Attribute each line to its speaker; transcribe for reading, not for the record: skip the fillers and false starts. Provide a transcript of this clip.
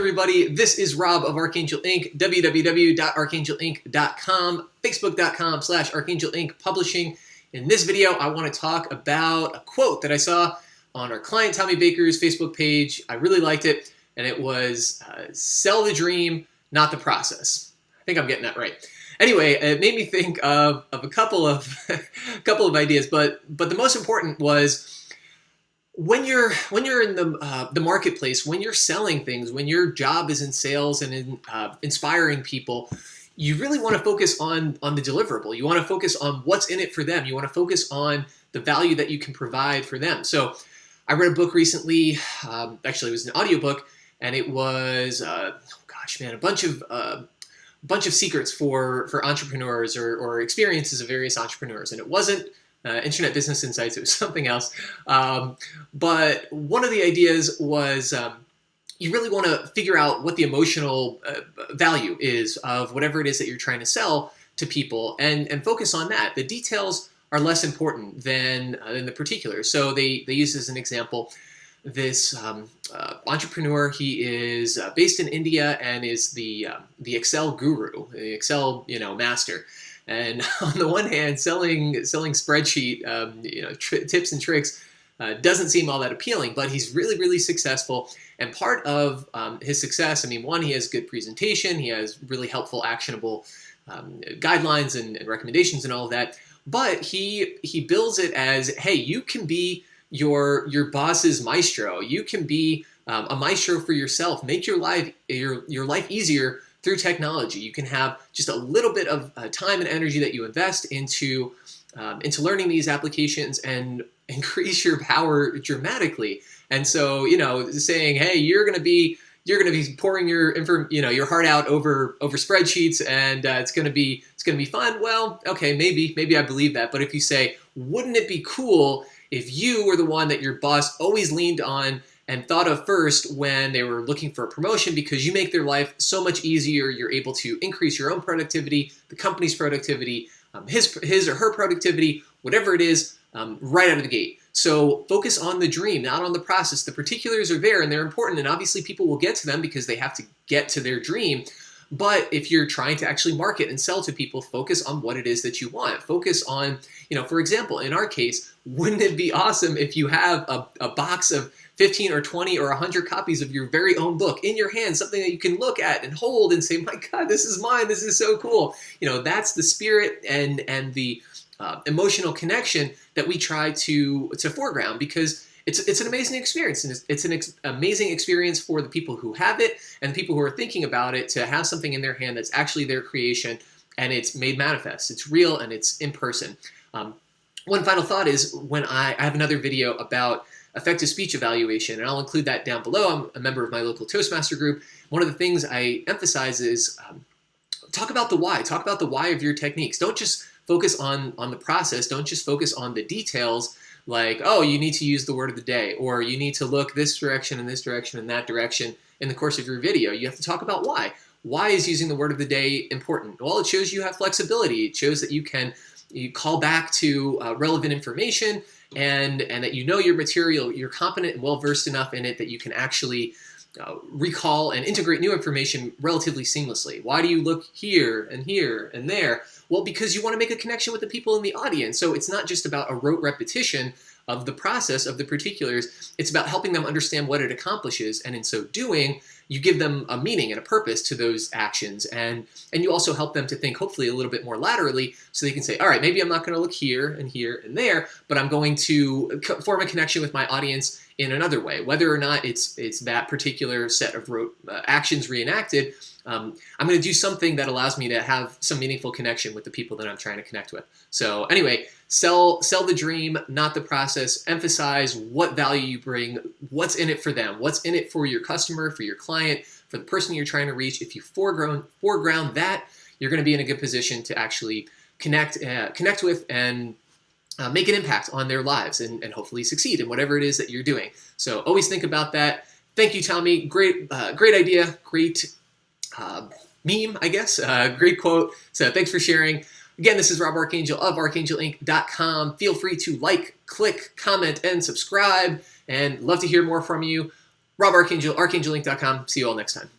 Speaker 1: everybody? This is Rob of Archangel Inc., www.archangelinc.com, facebook.com/Archangel Inc. Publishing. In this video, I want to talk about a quote that I saw on our client Tommy Baker's Facebook page. I really liked it, and it was, sell the dream, not the process. I think I'm getting that right. Anyway, it made me think of a couple of ideas, but the most important was, when you're in the marketplace, when you're selling things, when your job is in sales and in inspiring people, you really want to focus on the deliverable. You want to focus on what's in it for them. You want to focus on the value that you can provide for them. So I read a book recently. Actually, it was an audiobook, and it was a bunch of secrets for entrepreneurs or experiences of various entrepreneurs, and it wasn't Internet Business Insights. It was something else. But one of the ideas was you really want to figure out what the emotional value is of whatever it is that you're trying to sell to people, and focus on that. The details are less important than the particulars. So they use as an example this entrepreneur. He is based in India and is the Excel guru, the Excel master. And on the one hand, selling spreadsheet tips and tricks doesn't seem all that appealing, but he's really, really successful. And part of his success, one, he has good presentation, he has really helpful, actionable guidelines and recommendations and all of that. But he builds it as, hey, you can be your boss's maestro. You can be a maestro for yourself. Make your life easier through technology. You can have just a little bit of time and energy that you invest into learning these applications and increase your power dramatically. And so, saying, hey, you're going to be pouring your heart out over spreadsheets, and it's going to be fun. Well, okay, maybe I believe that. But if you say, wouldn't it be cool if you were the one that your boss always leaned on and thought of first when they were looking for a promotion, because you make their life so much easier. You're able to increase your own productivity, the company's productivity, his or her productivity, whatever it is, right out of the gate. So focus on the dream, not on the process. The particulars are there and they're important, and obviously people will get to them because they have to get to their dream. But if you're trying to actually market and sell to people, focus on what it is that you want. Focus on, for example, in our case, wouldn't it be awesome if you have a box of 15 or 20 or 100 copies of your very own book in your hand, something that you can look at and hold and say, my God, this is mine. This is so cool. That's the spirit and the emotional connection that we try to foreground, because it's an amazing experience, and it's an amazing experience for the people who have it and the people who are thinking about it, to have something in their hand that's actually their creation and it's made manifest. It's real and it's in person. One final thought is, when I have another video about effective speech evaluation, and I'll include that down below. I'm a member of my local Toastmaster group. One of the things I emphasize is talk about the why. Talk about the why of your techniques. Don't just focus on the process. Don't just focus on the details, like, oh, you need to use the word of the day, or you need to look this direction and this direction and that direction in the course of your video. You have to talk about why. Why is using the word of the day important? Well, it shows you have flexibility. It shows that you call back to relevant information, and that your material, you're competent and well-versed enough in it that you can actually recall and integrate new information relatively seamlessly. Why do you look here and there? Well, because you want to make a connection with the people in the audience. So it's not just about a rote repetition of the process, of the particulars. It's about helping them understand what it accomplishes, and in so doing, you give them a meaning and a purpose to those actions, and you also help them to think, hopefully, a little bit more laterally, so they can say, all right, maybe I'm not going to look here and there, but I'm going to form a connection with my audience in another way. Whether or not it's that particular set of actions reenacted, I'm going to do something that allows me to have some meaningful connection with the people that I'm trying to connect with. So anyway, sell the dream, not the process. Emphasize what value you bring, what's in it for them, what's in it for your customer, for your client, for the person you're trying to reach. If you foreground that, you're going to be in a good position to actually connect with and make an impact on their lives, and hopefully succeed in whatever it is that you're doing. So always think about that. Thank you, Tommy. Great idea. Great meme, I guess. Great quote. So thanks for sharing. Again, this is Rob Archangel of archangelinc.com. Feel free to like, click, comment, and subscribe, and love to hear more from you. Rob Archangel, archangelink.com. See you all next time.